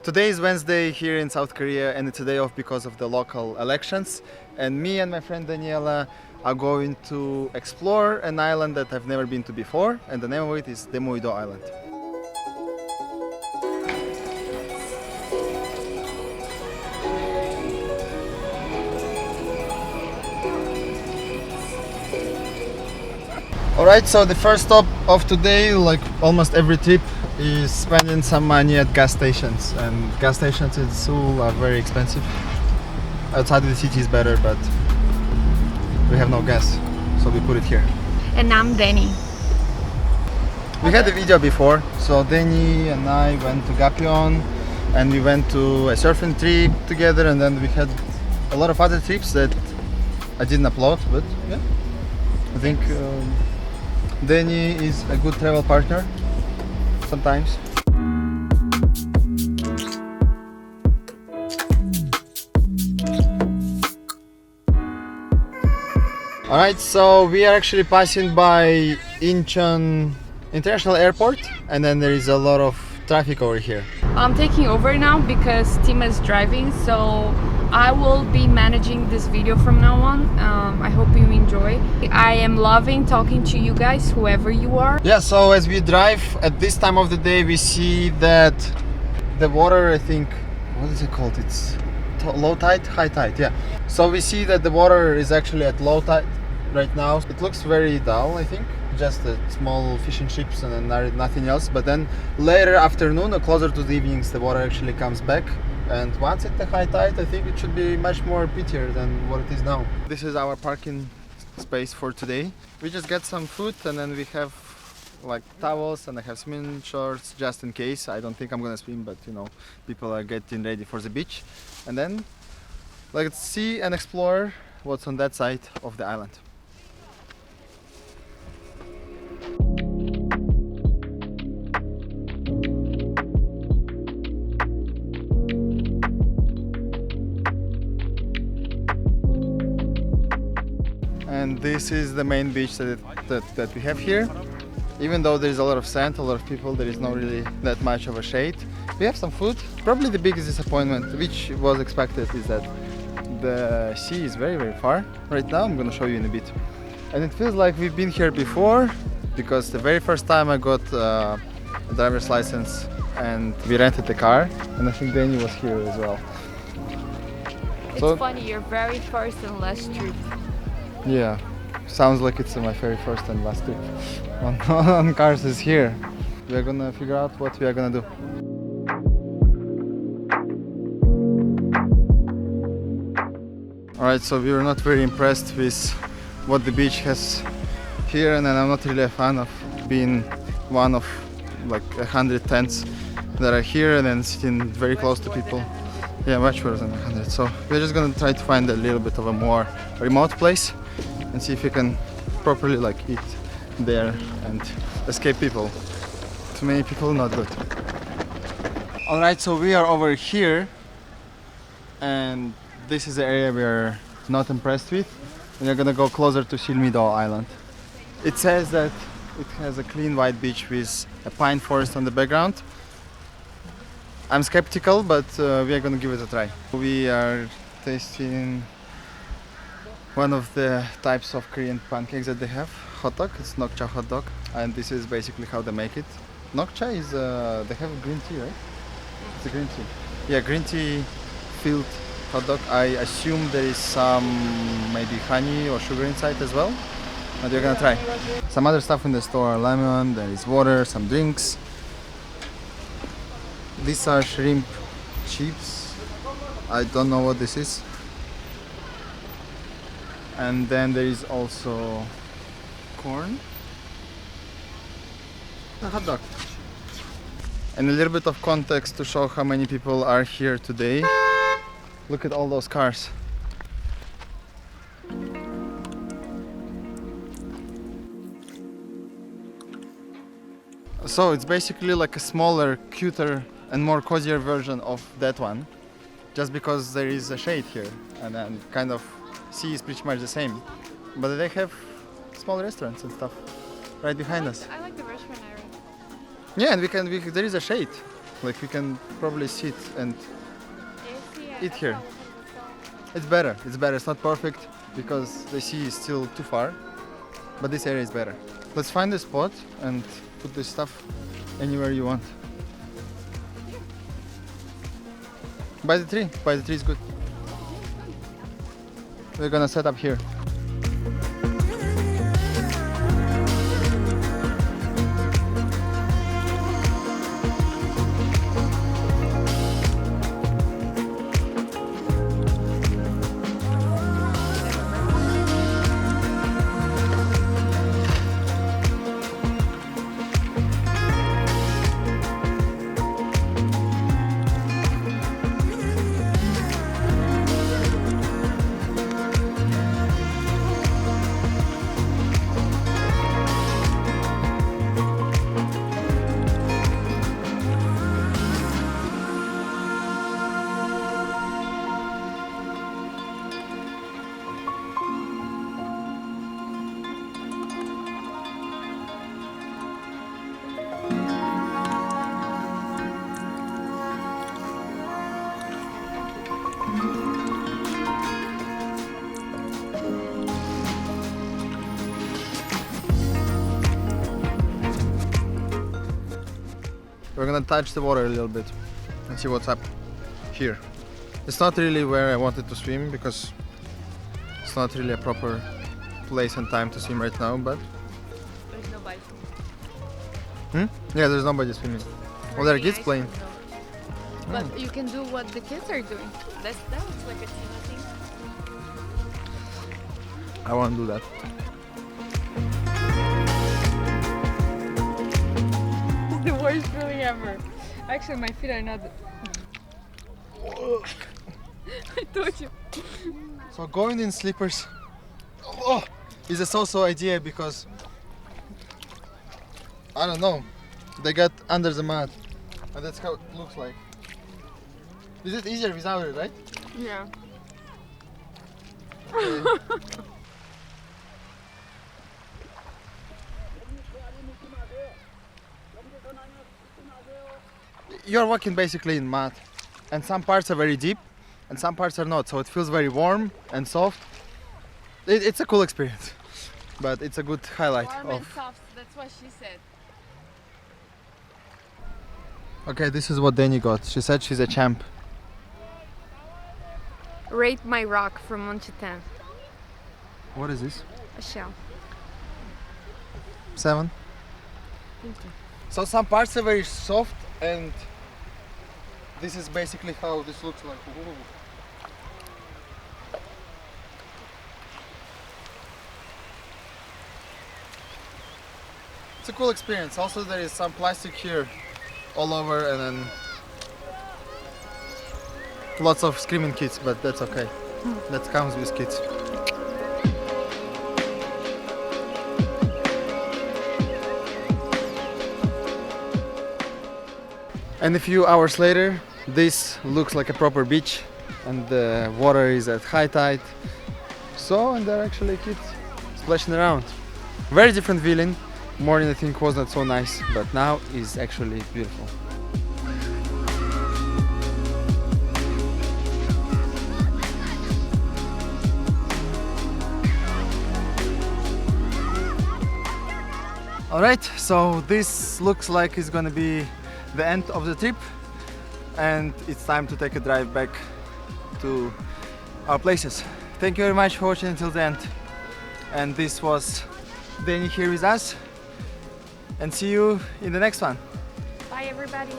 Today is Wednesday here in South Korea and it's a day off because of the local elections. And me and my friend Daniela are going to explore an island that I've never been to before, and the name of it is Demuui Island. Alright, so the first stop of today, like almost every trip, is spending some money at gas stations. And gas stations in Seoul are very expensive. Outside of the city is better, but we have no gas, so we put it here. And I'm Dani. We had a video before, so Dani and I went to Gapyeon and we went to a surfing trip together, and then we had a lot of other trips that I didn't upload, but yeah, I think Dani is a good travel partner sometimes. Alright, so we are actually passing by Incheon International Airport, and then there is a lot of traffic over here. I'm taking over now because Tim is driving, so I will be managing this video from now on. I hope you enjoy. I am loving talking to you guys, whoever you are. Yeah, so as we drive at this time of the day, we see that the water, I think, what is it called? It's low tide, high tide, yeah. So we see that the water is actually at low tide right now. It looks very dull, I think, just small fishing ships and then nothing else. But then later afternoon or closer to the evenings, the water actually comes back. And once at the high tide, I think it should be much more prettier than what it is now. This is our parking space for today. We just get some food, and then we have like towels, and I have swimming shorts just in case. I don't think I'm gonna swim, but you know, people are getting ready for the beach. And then let's see and explore what's on that side of the island. And this is the main beach that we have here. Even though there is a lot of sand, a lot of people, there is not really that much of a shade. We have some food. Probably the biggest disappointment, which was expected, is that the sea is very, very far. Right now, I'm gonna show you in a bit. And it feels like we've been here before, because the very first time I got a driver's license and we rented the car, and I think Dani was here as well. It's funny, your very first and last trip. Yeah, sounds like it's my very first and last trip on cars is here. We are gonna figure out what we are gonna do. Alright, so we were not very impressed with what the beach has here, and I'm not really a fan of being one of like 100 tents that are here and then sitting very close to people. Yeah, much worse than 100. So we're just gonna try to find a little bit of a more remote place and see if we can properly like eat there and escape people. Too many people, not good. Alright, so we are over here, and this is the area we're not impressed with. We're gonna go closer to Silmido Island. It says that it has a clean white beach with a pine forest on the background. I'm skeptical, but we are gonna give it a try. We are tasting one of the types of Korean pancakes that they have, hot dog. It's Nokcha hot dog, and this is basically how they make it. Nokcha is they have green tea, right? It's a green tea. Yeah, green tea filled hot dog. I assume there is some maybe honey or sugar inside as well, but we're gonna try. Some other stuff in the store: lemon, there is water, some drinks. These are shrimp chips. I don't know what this is. And then there is also corn, a hot dog. And a little bit of context to show how many people are here today. Look at all those cars. So it's basically like a smaller, cuter and more cozier version of that one, just because there is a shade here, and then kind of sea is pretty much the same, but they have small restaurants and stuff right behind us. I like the restaurant area. Yeah, and there is a shade. Like we can probably sit and eat here. It's better. It's better. It's not perfect because the sea is still too far, but this area is better. Let's find a spot and put this stuff anywhere you want. By the tree. By the tree is good. We're gonna set up here. We're gonna touch the water a little bit and see what's up here. It's not really where I wanted to swim because it's not really a proper place and time to swim right now, but... There's nobody. Yeah, there's nobody swimming. Well, there are kids playing. But you can do what the kids are doing. That looks like a Tina thing. I want to do that. The worst feeling ever. Actually, my feet are not. I told you. So going in slippers is a so-so idea because I don't know, they got under the mud, and that's how it looks like. Is it easier without it, right? Yeah. Okay. You're walking basically in mud, and some parts are very deep and some parts are not, so it feels very warm and soft. It's a cool experience, but it's a good highlight Warm of... and soft, that's what she said. Okay, this is what Dani got. She said she's a champ. Rate my rock from 1 to 10. What is this? A shell. 7. Thank you. So some parts are very soft, and this is basically how this looks like. Ooh. It's a cool experience. Also, there is some plastic here all over, and then lots of screaming kids, but that's okay. That comes with kids. And a few hours later, this looks like a proper beach, and the water is at high tide. So, and there are actually kids splashing around. Very different feeling. Morning, I think, was not so nice, but now is actually beautiful. Alright, so this looks like it's gonna be the end of the trip, and it's time to take a drive back to our places. Thank you very much for watching until the end, and this was Dani here with us, and see you in the next one. Bye everybody.